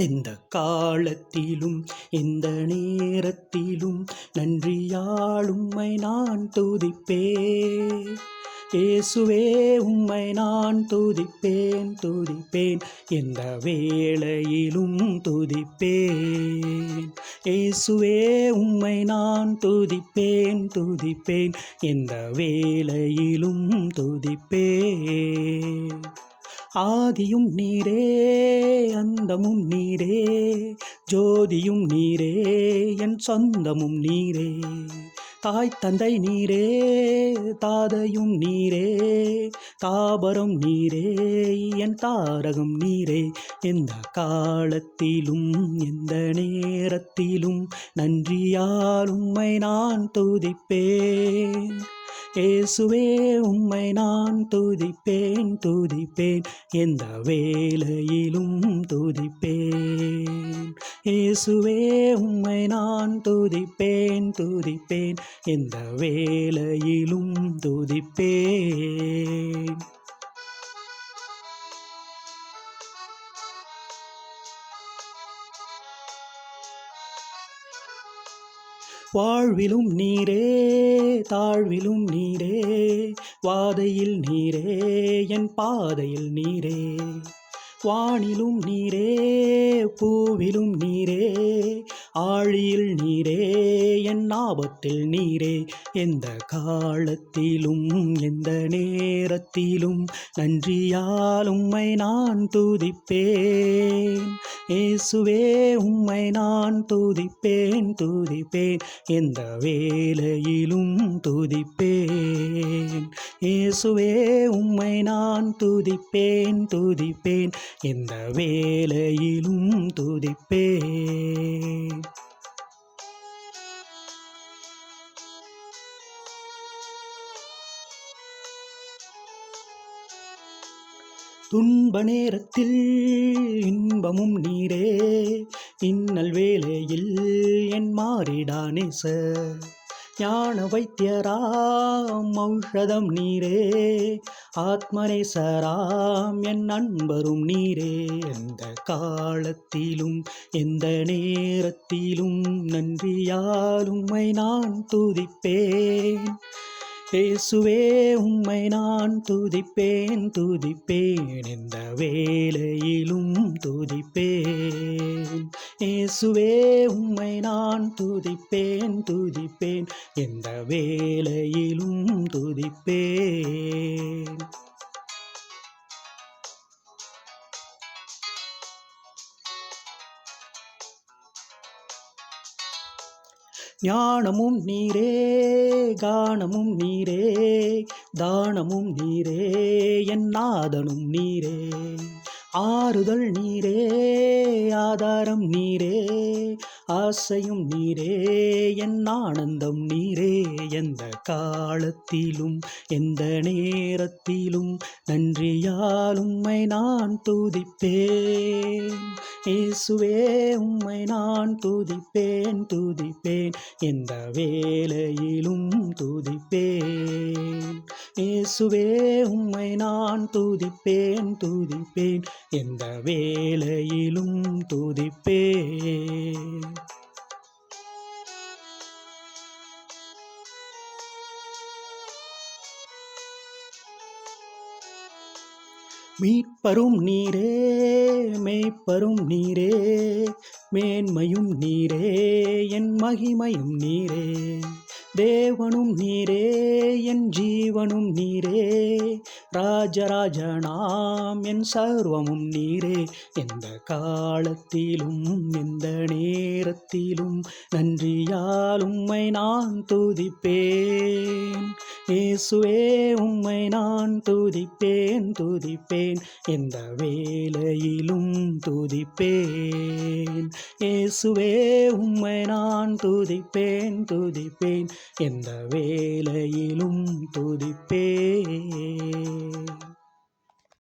எந்த காலத்திலும் எந்த நேரத்திலும் நன்றியால் உம்மை நான் துதிப்பேன். இயேசுவே உம்மை நான் துதிப்பேன் துதிப்பேன், எந்த வேளையிலும் துதிப்பேன். இயேசுவே உம்மை நான் துதிப்பேன் துதிப்பேன், எந்த வேளையிலும் துதிப்பேன். ஆதியும் நீரே அந்தமும் நீரே, ஜோதியும் நீரே என் சொந்தமும் நீரே. தாய் தந்தை நீரே தாதையும் நீரே, தாபரம் நீரே என் தாரகம் நீரே. எந்த காலத்திலும் எந்த நேரத்திலும் நன்றியால் உம்மை நான் துதிப்பேன். இயேசுவே உம்மை நான் துதிப்பேன் துதிப்பேன், எந்த வேளையிலும் துதிப்பேன். இயேசுவே உம்மை நான் துதிப்பேன் துதிப்பேன், எந்த வேளையிலும் துதிப்பேன். வாழ்விலும் நீரே தாழ்விலும் நீரே, வாதையில் நீரே என் பாதையில் நீரே. வானிலும் நீரே பூவிலும் நீரே, ஆழியில் நீரே என் ஆபத்தில் நீரே. எந்த காலத்திலும் எந்த நேரத்திலும் நன்றியால் உம்மை நான் துதிப்பேன். இயேசுவே உம்மை நான் துதிப்பேன் துதிப்பேன், எந்த வேளையிலும் துதிப்பேன். இயேசுவே உம்மை நான் துதிப்பேன் துதிப்பேன், எந்த வேளையிலும் துதிப்பேன். துன்ப நேரத்தில் இன்பமும் நீரே, இன்னல் வேளையில் என் மாறிடா நேசர். ஞான வைத்தியராம் ஔஷதம் நீரே, ஆத்மநேசராம் என் நண்பரும் நீரே. எந்த காலத்திலும் எந்த நேரத்திலும் நன்றியால் உம்மை நான் துதிப்பேன். இயேசுவே உம்மை நான் துதிப்பேன் துதிப்பேன், எந்த வேளையிலும் துதிப்பேன். இயேசுவே உம்மை நான் துதிப்பேன் துதிப்பேன், எந்த வேளையிலும் துதிப்பேன். ஞானமும் நீரே கானமும் நீரே, தானமும் நீரே என் நாதனும் நீரே. ஆறுதல் நீரே ஆதாரம் நீரே, ஆசையும் நீரே என் ஆனந்தம் நீரே. எந்த காலத்திலும் எந்த நேரத்திலும் நன்றியால் உம்மை நான் துதிப்பேன். இயேசுவே உம்மை நான் துதிப்பேன் துதிப்பேன், எந்த வேளையிலும் துதிப்பேன். இயேசுவே உம்மை நான் துதிப்பேன் துதிப்பேன், எந்த வேளையிலும் துதிப்பேன். மீட்பரும் நீரே மேய்ப்பரும் நீரே, மேன்மையும் நீரே என் மகிமையும் நீரே. தேவனும் நீரே என் ஜீவனும் நீரே, ராஜராஜனாம் என் சர்வமும் நீரே. எந்த காலத்திலும் எந்த நேரத்திலும் நன்றியால் உம்மை நான் துதிப்பேன். இயேசுவே உம்மை நான் துதிப்பேன் துதிப்பேன், எந்த வேளையிலும் துதிப்பேன். இயேசுவே உம்மை நான் துதிப்பேன் துதிப்பேன், எந்த வேளையிலும் துதிப்பேன்.